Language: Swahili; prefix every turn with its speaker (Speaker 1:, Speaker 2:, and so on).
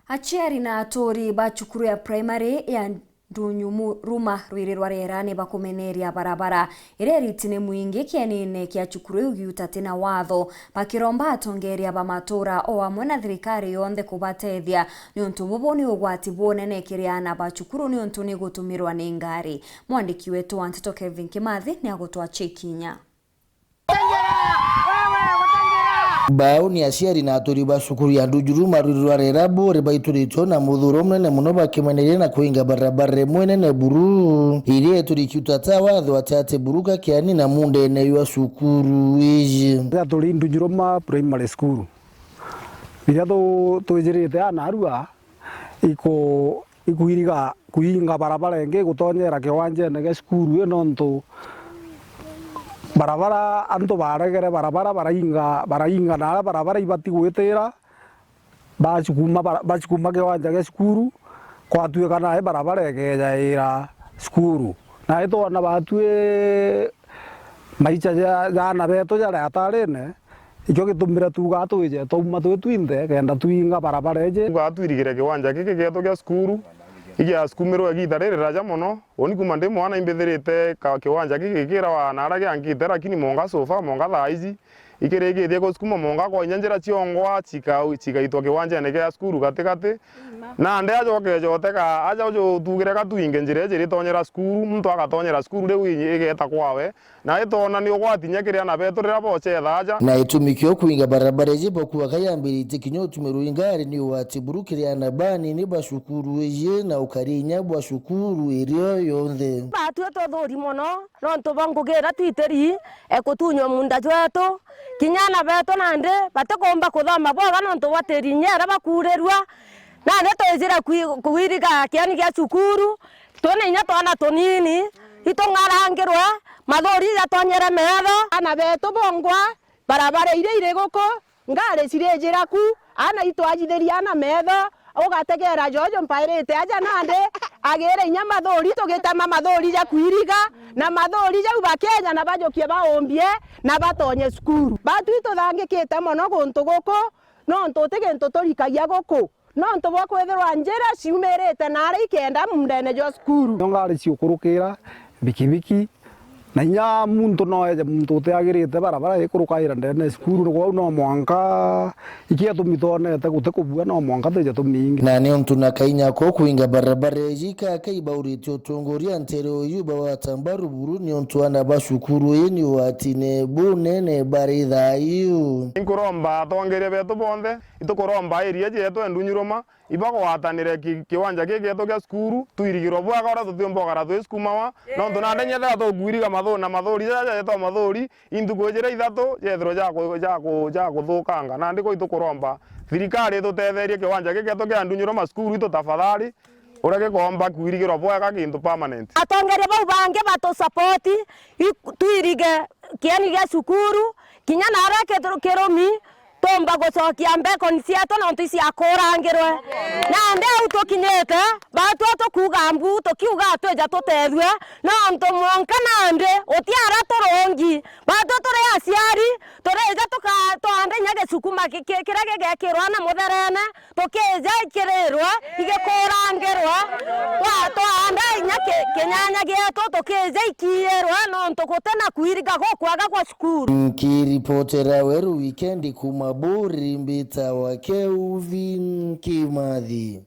Speaker 1: Aciari na atori ba cukuru ya primary ya Ndunyumuruma rwirirwa rerani bakumeneria barabara iria ritine mwingi kianine kia cukuru iu giutate na watho bakiromba atongeria ba matura o amwe na thirikari yonthe kubatethia niuntu buboni ugwati bonene kiriana ba cukuru niuntu ni gutumirwa ni ngari. Mwandiki wetu Antito Kevin Kimathi ni agutwache ikinya.
Speaker 2: Bao ni aciari na atori ba cukuru ya Ndunyumuruma rwirirwa rerabu ribaiturito na muthuro munene muno bakimeneria na kuinga barabara mwenene buru iria turikiutata watho atate buruka kiani na munde ne wa cukuru iji
Speaker 3: atori Ndunyumuruma primary school iria twejirite anarua ikuiriga kuinga barabara ingi gutonyera kiwanjene ge cukuru ino ntu barabara anto baregere barabara barainga na barabara ibati gwetera bachukuma kiwanja ge cukuru kwatuika na barabara egejaira cukuru na ito na batue maicha jana beto jara atarene ikyo gitumira tuga twije tuma twitwinde kenda tuinga barabara eje
Speaker 4: twirigire kiwanja giki geto ge cukuru igia skumero agitare raja mono oni kumande mwana imbethirite ka kiwanja giki kira wa narage angite lakini monga sofa monga thaizi ikirege thie ko skuma monga ko nyanjira chiongwa chika itwa kiwanja ne kia skuru katikati na ande ajoke jote ka aja jo tugire ka tuinge njire jiri tonyera skuru muntu agatonyera skuru riu igeta kwawe na itona ni ugwatinya kiria na beturira boche thaja
Speaker 2: na itumikio kuinga barabara ejibo kuwa kayambirite kinyo tumeru ingari ni wati burukiria na bani ni bashukuru eje na ukarinya bwa shukuru irio yonthe
Speaker 5: batu tothori mono ronto bangugera twiteri ekutunyo munda jwetu kinyana beto nande batekomba kuthama bwaga nonto waterinyera bakurerwa nande twejira kuwiriga kiani gia cukuru tone inya twana tonini itongarangirwa mathori ya tonyera metho ana beto bongwa barabara ire goko ngare cirejira ku ana itwajitheria na metho ugategera jojo mpairite aja nande agere inya mathori tugitama mathori ya kuiriga na mathori ya ubakenya na bajokie baombie na batonye cukuru batu ituthangikite mono guntu goko no ntutige ntuturikagia goko no ntu bokwethirwa njira ciumirite nari ikenda mundene jo cukuru
Speaker 3: ngari ciukurukira bikibiki na nya muntu no eje muntu teagirite barabara ikurukaira ndene cukuru kwa no mwanka ikia tumitonete gute kubua no mwanka teje tumingi
Speaker 2: na ni mtu na kainya ko kuinga barabara ejika kaibauriti utongoria ntero yuba watambaru buru ni mtu ana bashukuru yeni watine bunene baridha yu
Speaker 4: inkuromba tongere beto bonde itukuromba iria jeto Ndunyumuruma ibako watanire kiwanja giki geto gia cukuru tuirigiro bwaga ora tuthiomboga twiskumawa no tunande nyetha tugwiriga na mathori jaja to mathori indugojere ithatu jethro ja kuthukanga na ndiko itukuromba thirikari tutetherie kiwanja giki geto gia Ndunyumuruma cukuru ito tafadhali urage komba kuirigiro bwaga kintu permanent
Speaker 5: atongere bau bange bato support tuirige kiani gia cukuru kinyana arake keromi tomba gocokia mbeko ni ciato na ntu cia kurangirwe na nde utokinyete batu tukuga mbu tukiuga tweja tutethwe na ntu monka nande utiara turongi batu turi aciari tureja tukatwande nyage cukuma kirage gekirwa na mutherene tukeja ikirirwa igikurangirwa twande nyake kinyanya gietu tukeja ikierwa no ntu gutena kuiriga gukwaga kwa cukuru
Speaker 2: kiripotera weru weekend kuma Buri mbita wa Kevin Kimathi.